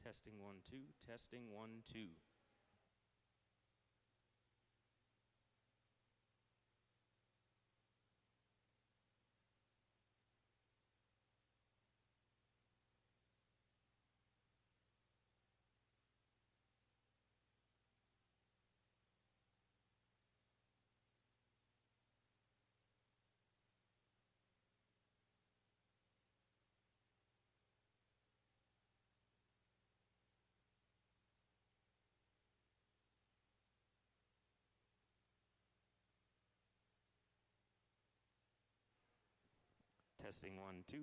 Testing 1 2. Testing 1 2. Testing 1 2.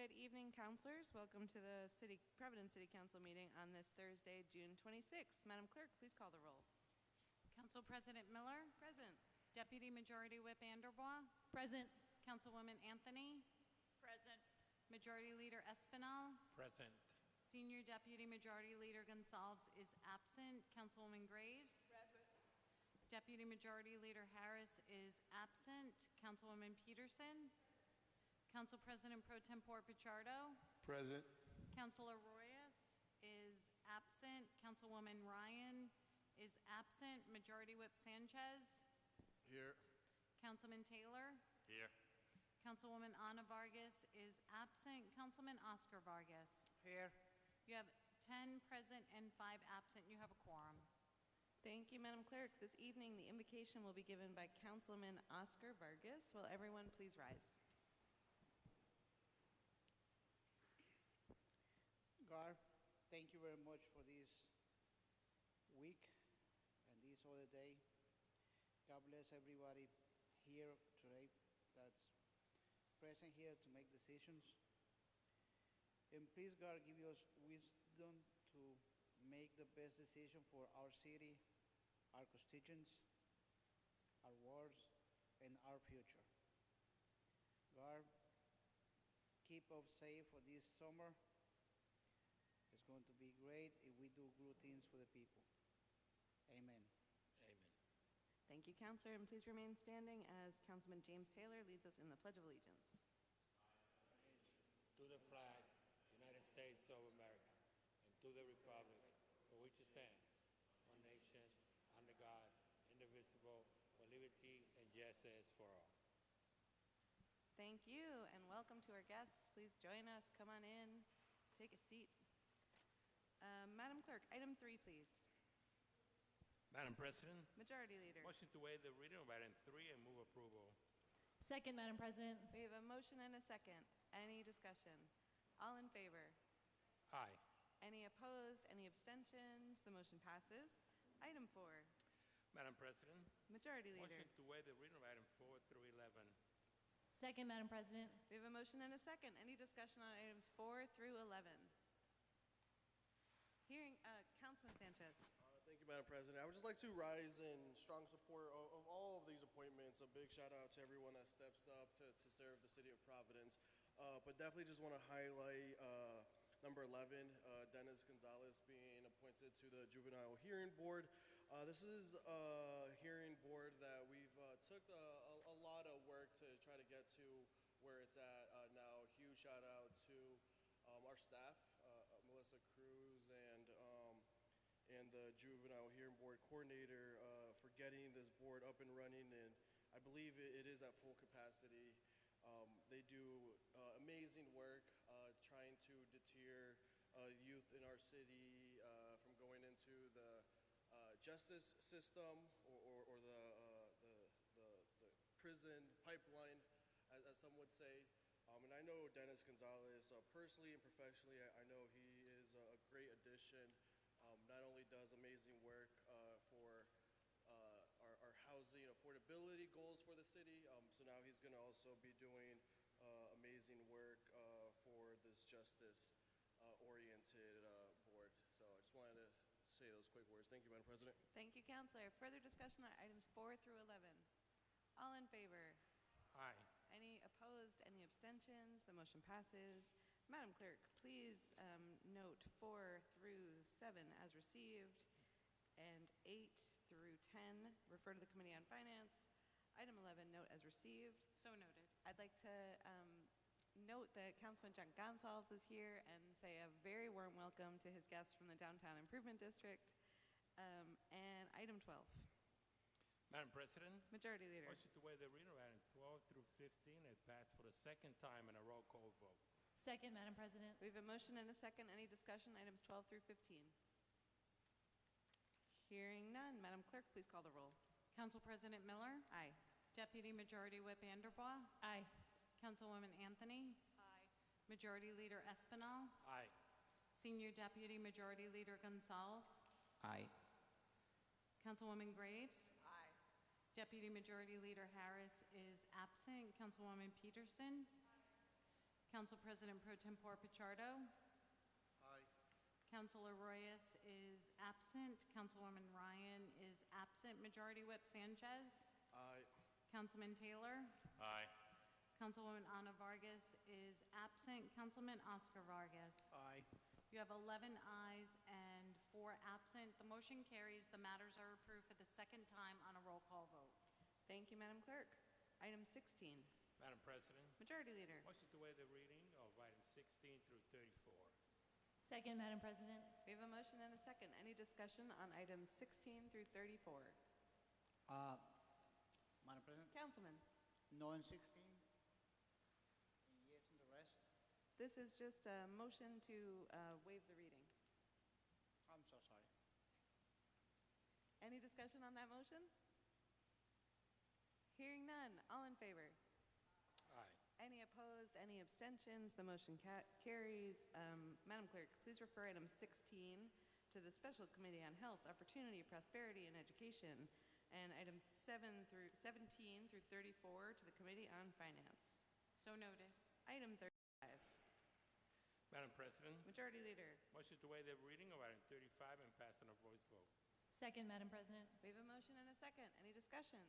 Good evening, councilors. Welcome to the Providence City Council meeting on this Thursday, June 26th. Madam Clerk, please call the roll. Council President Miller, Present. Deputy Majority Whip Anderbaugh, Present. Councilwoman Anthony, Present. Majority Leader Espinal, Present. Senior Deputy Majority Leader Gonzalez is absent. Councilwoman Graves, Present. Deputy Majority Leader Harris is absent. Councilwoman Peterson, Council President Pro Tempore Pichardo, Present. Councilor Royas is absent. Councilwoman Ryan is absent. Majority Whip Sanchez, Here. Councilman Taylor, Here. Councilwoman Ana Vargas is absent. Councilman Oscar Vargas. Here. You have 10 present and 5 absent. You have a quorum. Thank you, Madam Clerk. This evening, the invocation will be given by Councilman Oscar Vargas. Will everyone please rise? God, thank you very much for this week and this other day. God bless everybody here today that's present here to make decisions. And please, God, give us wisdom to make the best decision for our city, our constituents, our wards, and our future. God, keep us safe for this summer. It's going to be great if we do good things for the people. Amen. Amen. Thank you, Councilor, and please remain standing as Councilman James Taylor leads us in the Pledge of Allegiance. To the flag, United States of America, and to the republic for which it stands, one nation, under God, indivisible, with liberty and justice for all. Thank you, and welcome to our guests. Please join us. Come on in. Take a seat. Madam Clerk, item 3, please. Madam President, Majority Leader. motion to waive the reading of item 3 and move approval. Second, Madam President. We have a motion and a second. Any discussion? All in favor? Aye. Any opposed? Any abstentions? The motion passes. Item 4. Madam President, Majority Leader. motion to waive the reading of item 4 through 11. Second, Madam President. We have a motion and a second. Any discussion on items 4 through 11? Hearing, Councilman Sanchez. Thank you, Madam President. I would just like to rise in strong support of all of these appointments. A big shout out to everyone that steps up to serve the city of Providence. But definitely just want to highlight number 11, Dennis Gonzalez being appointed to the Juvenile Hearing Board. This is a hearing board that we've took a lot of work to try to get to where it's at now. Huge shout out to our staff, Melissa Cruz and the Juvenile Hearing Board coordinator for getting this board up and running, and I believe it is at full capacity. They do amazing work trying to deter youth in our city from going into the justice system or the prison pipeline, as some would say. And I know Dennis Gonzalez personally and professionally. I know he is a great addition. Not only does amazing work for our housing affordability goals for the city, so now he's going to also be doing amazing work for this justice-oriented board. So I just wanted to say those quick words. Thank you, Madam President. Thank you, Councilor. Further discussion on items 4 through 11? All in favor? Aye. Any opposed? Any abstentions? The motion passes. Madam Clerk, please note 4 through 7 as received and 8 through 10 refer to the Committee on Finance. Item 11, note as received. So noted. I'd like to note that Councilman John Gonsalves is here and say a very warm welcome to his guests from the Downtown Improvement District. And item 12. Madam President, Majority Leader. motion to waive the reading of item 12 through 15 and pass for the second time in a roll call vote. Second, Madam President. We have a motion and a second. Any discussion? Items 12 through 15. Hearing none. Madam Clerk, please call the roll. Council President Miller, Aye. Deputy Majority Whip Anderbaugh, Aye. Councilwoman Anthony, Aye. Majority Leader Espinal, Aye. Senior Deputy Majority Leader Gonzalez, Aye. Councilwoman Graves, Deputy Majority Leader Harris is absent. Councilwoman Peterson, Council President Pro Tempore Pichardo. Aye. Councilor Royas is absent. Councilwoman Ryan is absent. Majority Whip Sanchez. Aye. Councilman Taylor. Aye. Councilwoman Ana Vargas is absent. Councilman Oscar Vargas. Aye. You have 11 ayes and 4 absent. The motion carries. The matters are approved for the second time on a roll call vote. Thank you, Madam Clerk. Item 16. Madam President, Majority Leader. motion to waive the reading of items 16 through 34. Second, Madam President. We have a motion and a second. Any discussion on items 16 through 34? Madam President, Councilman, no on 16, and yes on the rest. this is just a motion to waive the reading. I'm so sorry. Any discussion on that motion? Hearing none. All in favor? Aye. Any opposed? Any abstentions? The motion carries. Madam Clerk, please refer item 16 to the Special Committee on Health, Opportunity, Prosperity, and Education, and items 17 through 34 to the Committee on Finance. So noted. Item 35. Madam President, Majority Leader. motion to waive the reading of item 35 and pass on a voice vote. Second, Madam President. We have a motion and a second. Any discussion?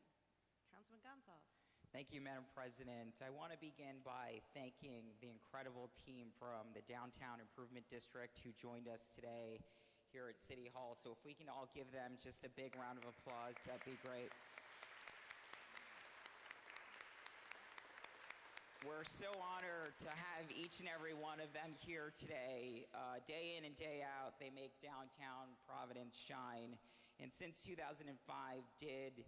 Councilman Gonsalves. Thank you, Madam President. I want to begin by thanking the incredible team from the Downtown Improvement District who joined us today here at City Hall. So if we can all give them just a big round of applause, that'd be great. We're so honored to have each and every one of them here today. Day in and day out, they make downtown Providence shine. And since 2005, DID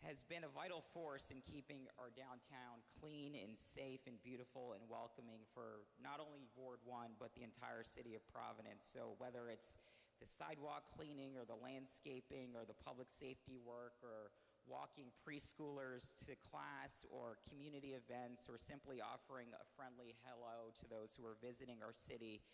has been a vital force in keeping our downtown clean and safe and beautiful and welcoming for not only Ward 1, but the entire city of Providence. So whether it's the sidewalk cleaning or the landscaping or the public safety work or walking preschoolers to class or community events or simply offering a friendly hello to those who are visiting our city,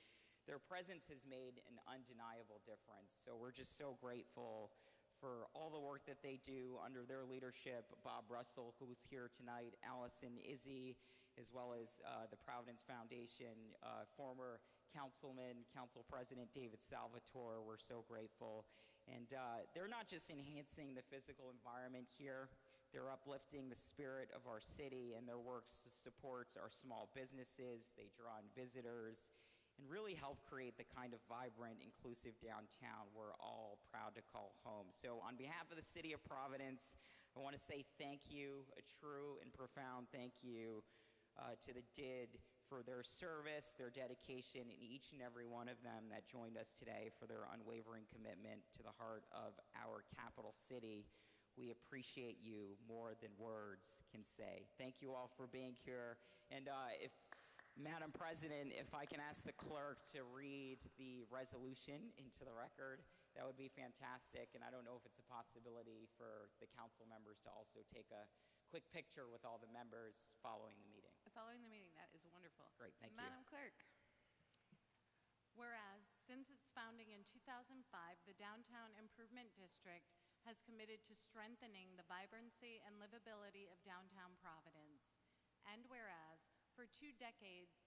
their presence has made an undeniable difference. So we're just so grateful for all the work that they do under their leadership. Bob Russell, who's here tonight, Allison Izzy, as well as the Providence Foundation, former councilman, council president David Salvatore. We're so grateful. And they're not just enhancing the physical environment here, they're uplifting the spirit of our city, and their work supports our small businesses. They draw in visitors and really help create the kind of vibrant, inclusive downtown we're all proud to call home. So on behalf of the city of Providence, I want to say thank you, a true and profound thank you to the DID for their service, their dedication, and each and every one of them that joined us today for their unwavering commitment to the heart of our capital city. We appreciate you more than words can say. Thank you all for being here. And if Madam President, if I can ask the clerk to read the resolution into the record, that would be fantastic. And I don't know if it's a possibility for the council members to also take a quick picture with all the members following the meeting. Following the meeting, that is wonderful. Great, thank you. Madam Clerk. Whereas, since its founding in 2005, the Downtown Improvement District has committed to strengthening the vibrancy and livability of downtown Providence. And whereas, for 2 decades,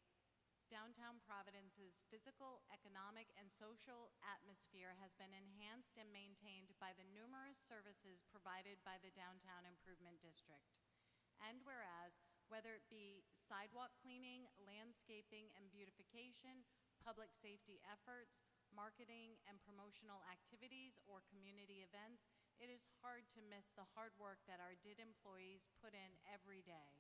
downtown Providence's physical, economic, and social atmosphere has been enhanced and maintained by the numerous services provided by the Downtown Improvement District. And whereas, whether it be sidewalk cleaning, landscaping and beautification, public safety efforts, marketing and promotional activities, or community events, it is hard to miss the hard work that our DID employees put in every day.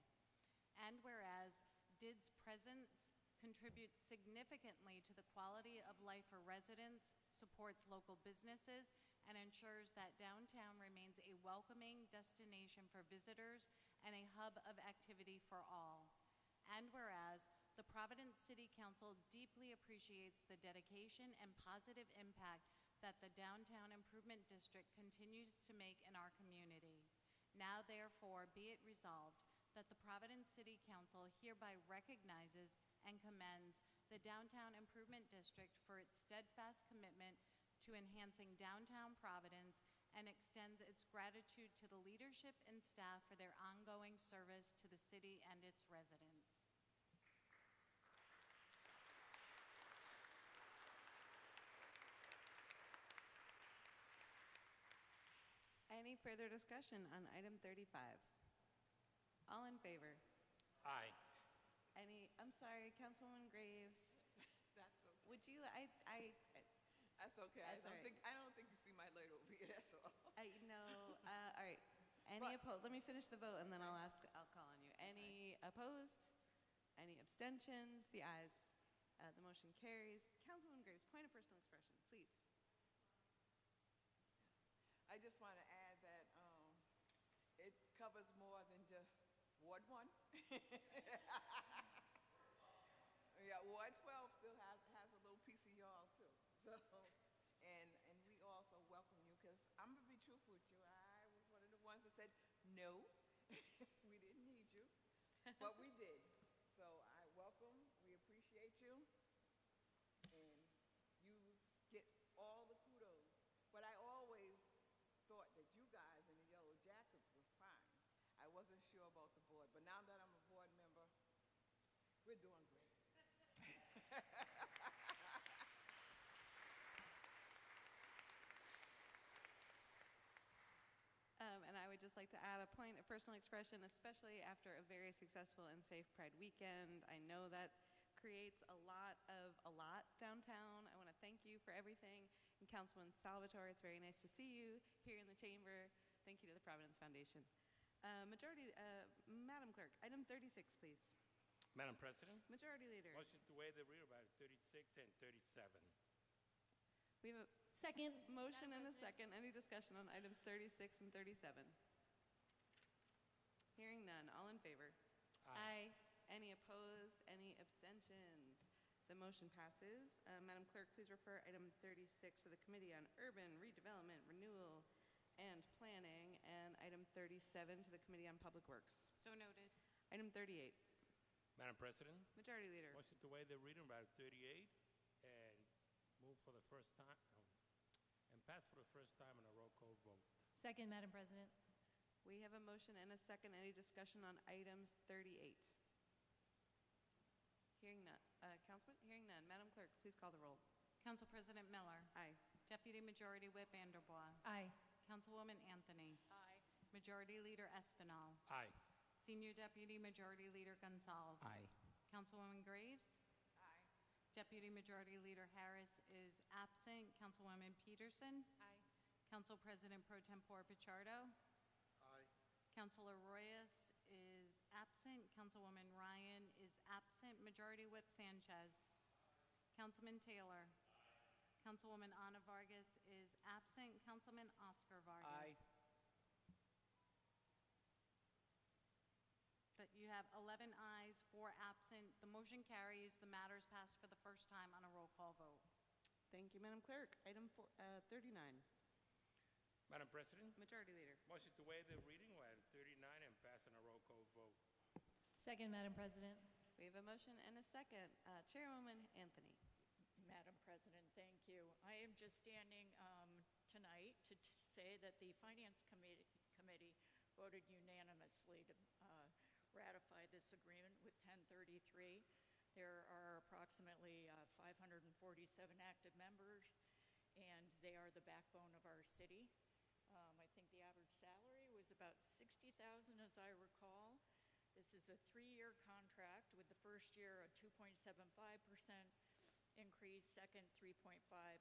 And whereas DID's presence contributes significantly to the quality of life for residents, supports local businesses, and ensures that downtown remains a welcoming destination for visitors and a hub of activity for all. And whereas the Providence City Council deeply appreciates the dedication and positive impact that the Downtown Improvement District continues to make in our community. Now therefore be it resolved that the Providence City Council hereby recognizes and commends the Downtown Improvement District for its steadfast commitment to enhancing downtown Providence and extends its gratitude to the leadership and staff for their ongoing service to the city and its residents. Any further discussion on item 35? All in favor? Aye. I'm sorry, Councilwoman Graves. That's okay. Would you, That's okay. That's all right. I don't think you see my light over here. That's all. no, all right. Any But- opposed? Let me finish the vote and then I'll call on you. Any opposed? Any abstentions? The ayes. The motion carries. Councilwoman Graves, point of personal expression, please. I just want to add that it covers more than just Ward 1. Yeah, Ward 12 still has a little piece of y'all too. So, and we also welcome you because I'm gonna be truthful with you. I was one of the ones that said no, we didn't need you, but we did. So I welcome. We appreciate you, and you get all the kudos. But I always thought that you guys in the Yellow Jackets were fine. I wasn't sure about the board, but now that I'm a board member, we're doing great. And I would just like to add a point of personal expression, especially after a very successful and safe Pride weekend. I know that creates a lot downtown. I want to thank you for everything. And Councilman Salvatore, it's very nice to see you here in the chamber. Thank you to the Providence Foundation. Madam Clerk, item 36, please. Madam President, Majority Leader. motion to waive the reading by 36 and 37. We have a Second. motion and Madam a second. Any discussion on items 36 and 37? Hearing none. All in favor? Aye. Any opposed? Any abstentions? The motion passes. Madam Clerk, please refer item 36 to the Committee on Urban Redevelopment, Renewal, and Planning, and item 37 to the Committee on Public Works. So noted. Item 38. Madam President, Majority Leader. motion to waive the reading by 38 and move for the first time, and pass for the first time in a roll call vote. Second, Madam President. We have a motion and a second. Any discussion on items 38? Hearing none. Councilman? Hearing none. Madam Clerk, please call the roll. Council President Miller. Aye. Deputy Majority Whip Vanderbois. Aye. Councilwoman Anthony. Aye. Majority Leader Espinal. Aye. Senior Deputy Majority Leader Gonzalez. Aye. Councilwoman Graves. Aye. Deputy Majority Leader Harris is absent. Councilwoman Peterson. Aye. Council President Pro Tempore Pichardo. Aye. Councilor Royas is absent. Councilwoman Ryan is absent. Majority Whip Sanchez. Councilman Taylor. Councilwoman Ana Vargas is absent. Councilman Oscar Vargas. Aye. That you have 11 ayes, 4 absent. The motion carries. The matter is passed for the first time on a roll call vote. Thank you, Madam Clerk. Item 39. Madam President, Majority Leader. motion to waive the reading by 39 and pass in a roll call vote. Second, Madam President. We have a motion and a second. Chairwoman Anthony. Madam President, thank you. I am just standing tonight to say that the Finance Committee voted unanimously to ratify this agreement with 1033. There are approximately 547 active members, and they are the backbone of our city. I think the average salary was about $60,000, as I recall. This is a 3-year contract with the first year a 2.75% increase, second 3.5%,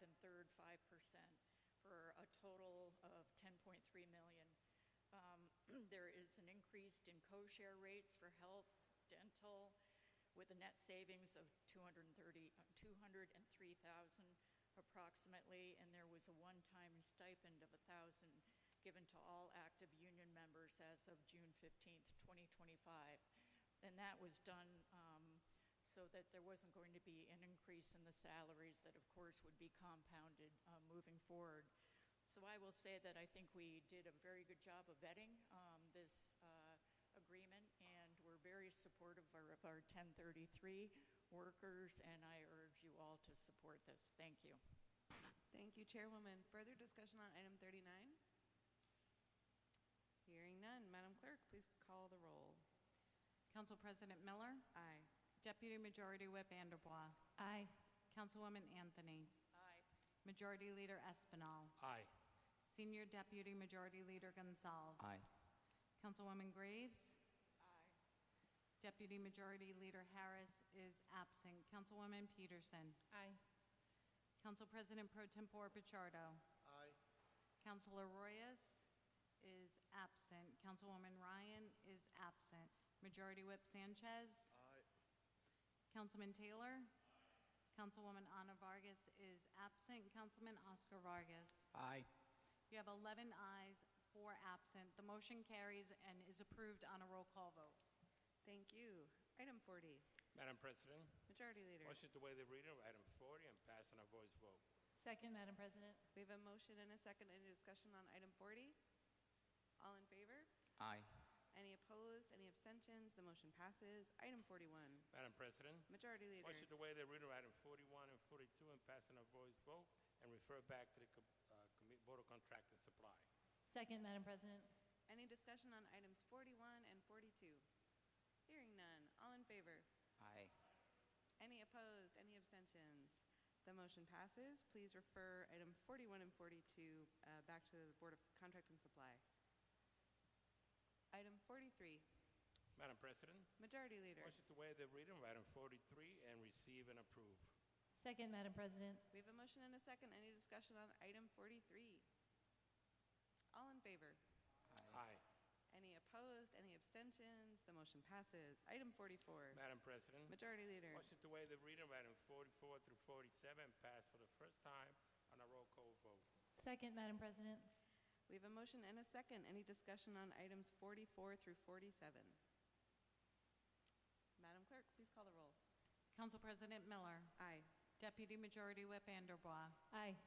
and third 5%, for a total of $10.3 million. There is an increase in co-share rates for health, dental, with a net savings of $203,000 approximately, and there was a one-time stipend of $1,000 given to all active union members as of June 15th, 2025. And that was done so that there wasn't going to be an increase in the salaries that, of course, would be compounded moving forward. So I will say that I think we did a very good job of vetting this agreement, and we're very supportive of our 1033 workers, and I urge you all to support this. Thank you. Thank you, Chairwoman. Further discussion on item 39? Hearing none. Madam Clerk, please call the roll. Council President Miller. Aye. Deputy Majority Whip Vanderbois. Aye. Councilwoman Anthony. Aye. Majority Leader Espinal. Aye. Senior Deputy Majority Leader Gonzalez. Aye. Councilwoman Graves. Aye. Deputy Majority Leader Harris is absent. Councilwoman Peterson. Aye. Council President Pro Tempore Pichardo. Aye. Councilor Royas is absent. Councilwoman Ryan is absent. Majority Whip Sanchez. Aye. Councilman Taylor. Councilwoman Ana Vargas is absent. Councilman Oscar Vargas. Aye. You have 11 ayes, 4 absent. The motion carries and is approved on a roll call vote. Thank you. Item 40. Madam President, Majority Leader. motion to waive the reading of item 40 and pass on a voice vote. Second, Madam President. We have a motion and a second. Any discussion on item 40? All in favor? Aye. Any opposed? Any abstentions? The motion passes. Item 41. Madam President, Majority Leader. motion to waive the reading of item 41 and 42 and pass on a voice vote and refer back to the Board of Contract and Supply. Second, Madam President. Any discussion on items 41 and 42? Hearing none. All in favor? Aye. Any opposed? Any abstentions? The motion passes. Please refer item 41 and 42 back to the Board of Contract and Supply. Item 43. Madam President, Majority Leader. motion to waive the reading of item 43 and receive and approve. Second, Madam President. We have a motion and a second. Any discussion on item 43? All in favor? Aye. Any opposed? Any abstentions? The motion passes. Item 44. Madam President, Majority Leader. motion to waive the reading of item 44 through 47 and pass for the first time on a roll call vote. Second, Madam President. We have a motion and a second. Any discussion on items 44 through 47? Madam Clerk, please call the roll. Council President Miller. Aye. Deputy Majority Whip Anderbaugh. Aye.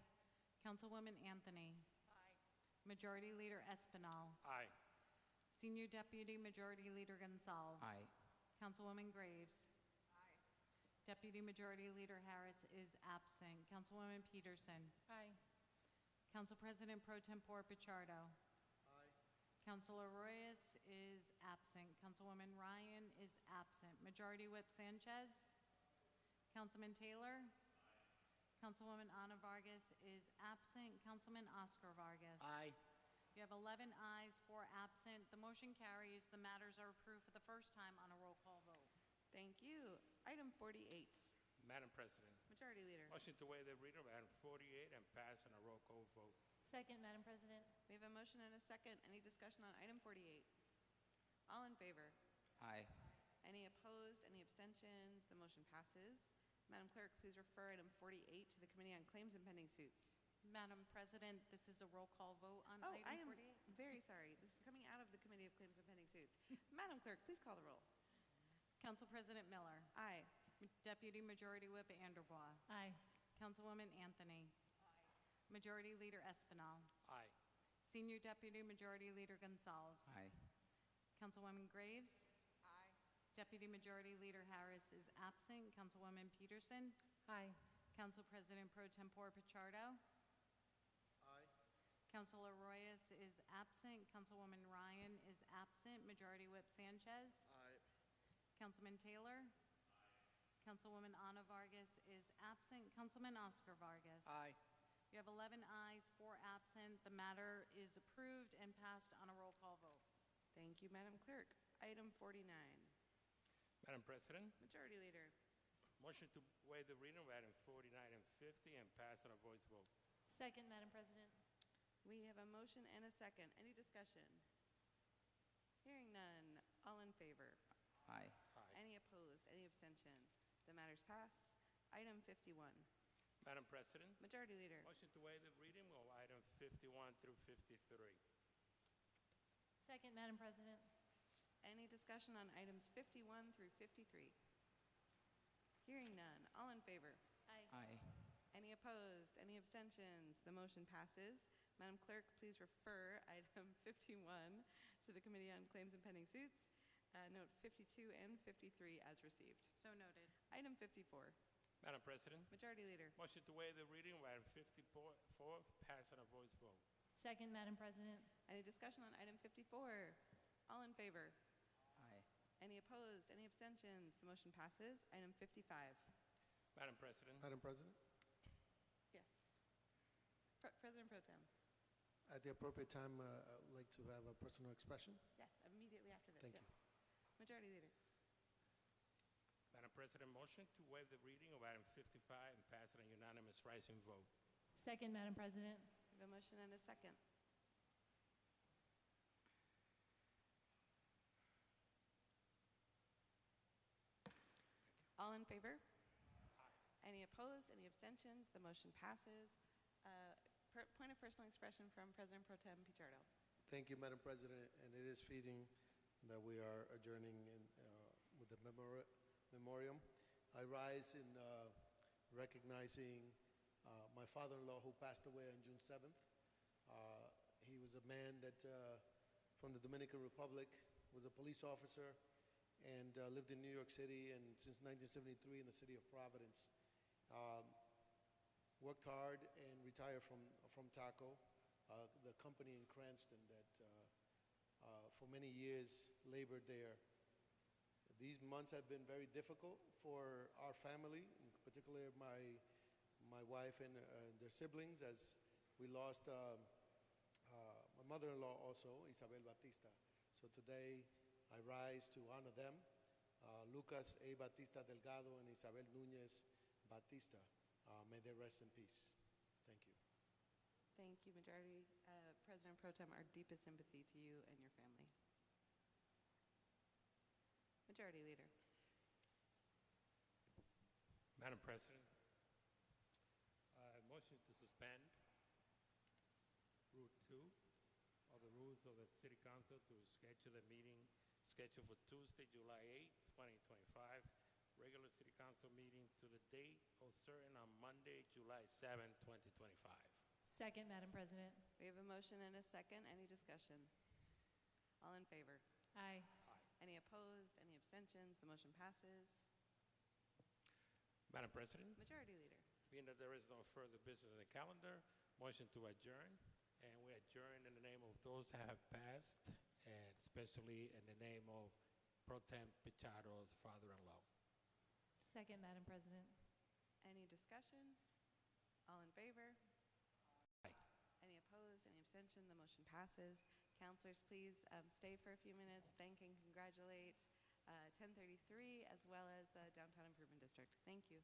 Councilwoman Anthony. Aye. Majority Leader Espinal. Aye. Senior Deputy Majority Leader Gonzalez. Aye. Councilwoman Graves. Aye. Deputy Majority Leader Harris is absent. Councilwoman Peterson. Aye. Council President Pro Tempore Pichardo. Aye. Councilor Royas is absent. Councilwoman Ryan is absent. Majority Whip Sanchez. Councilman Taylor. Councilwoman Ana Vargas is absent. Councilman Oscar Vargas. Aye. You have 11 ayes, 4 absent. The motion carries. The matters are approved for the first time on a roll call vote. Thank you. Item 48. Madam President, Majority Leader. motion to waive the reading of item 48 and pass on a roll call vote. Second, Madam President. We have a motion and a second. Any discussion on item 48? All in favor? Aye. Any opposed? Any abstentions? The motion passes. Madam Clerk, please refer item 48 to the Committee on Claims and Pending Suits. Madam President, this is a roll call vote on Oh, I item am 48. very sorry. This is coming out of the Committee of Claims and Pending Suits. Madam Clerk, please call the roll. Council President Miller. Aye. Deputy Majority Whip Anderbaugh. Aye. Councilwoman Anthony. Majority Leader Espinal. Aye. Senior Deputy Majority Leader Gonzalez. Aye. Councilwoman Graves. Aye. Deputy Majority Leader Harris is absent. Councilwoman Peterson. Aye. Council President Pro Tempore Pichardo. Aye. Councilor Royas is absent. Councilwoman Ryan is absent. Majority Whip Sanchez. Aye. Councilman Taylor. Councilwoman Ana Vargas is absent. Councilman Oscar Vargas. Aye. You have 11 ayes, 4 absent. The matter is approved and passed on a roll call vote. Thank you, Madam Clerk. Item 49. Madam President, Majority Leader. motion to waive the reading of item 49 and 50 and pass on a voice vote. Second, Madam President. We have a motion and a second. Any discussion? Hearing none. All in favor? Aye. Aye. Any opposed? Any abstention? The matters pass. Item 51. Madam President, Majority Leader. motion to waive the reading of item 51 through 53. Second, Madam President. Any discussion on items 51 through 53? Hearing none. All in favor? Aye. Aye. Any opposed? Any abstentions? The motion passes. Madam Clerk, please refer item 51 to the Committee on Claims and Pending Suits. Note 52 and 53 as received. So noted. Item 54. Madam President, Majority Leader. motion to waive the reading of item 54, pass on a voice vote. Second, Madam President. Any discussion on item 54? All in favor? Aye. Any opposed? Any abstentions? The motion passes. Item 55. Madam President, Madam President, Yes. President Pro Tem. At the appropriate time, I'd like to have a personal expression. Yes, immediately after this, Thank yes. you. Majority Leader. Madam President, motion to waive the reading of item 55 and pass it on unanimous rising vote. Second, Madam President. We have a motion and a second. All in favor? Any opposed? Any abstentions? The motion passes. Point of personal expression from President Pro Tem Pichardo. Thank you, Madam President, and it is fitting that we are adjourning with the memoriam. I rise in recognizing my father-in-law who passed away on June 7th. He was a man that from the Dominican Republic, was a police officer, and lived in New York City, and since 1973 in the city of Providence. Worked hard and retired from TACO, the company in Cranston that for many years labored there. These months have been very difficult for our family, in particular my wife and their siblings, as we lost my mother-in-law also, Isabel Batista. So today I rise to honor them, Lucas A. Batista Delgado and Isabel Núñez Batista. May they rest in peace. Thank you. Thank you, Majority President Pro Tem. Our deepest sympathy to you and your family. Majority Leader. Madam President, motion to suspend Rule 2 of the rules of the City Council to schedule a meeting scheduled for Tuesday, July 8, 2025, regular City Council meeting to the date of certain on Monday, July 7, 2025. Second, Madam President. We have a motion and a second. Any discussion? All in favor? Aye. Any opposed? Any abstentions? The motion passes. Madam President, Majority Leader. being that there is no further business in the calendar, motion to adjourn, and we adjourn in the name of those that have passed, and especially in the name of Pro Tem Pichardo's father-in-law. Second, Madam President. Any discussion? All in favor? Aye. Any opposed? Any abstention? The motion passes. Councilors, please stay for a few minutes. Thank and congratulate 1033 as well as the Downtown Improvement District. Thank you.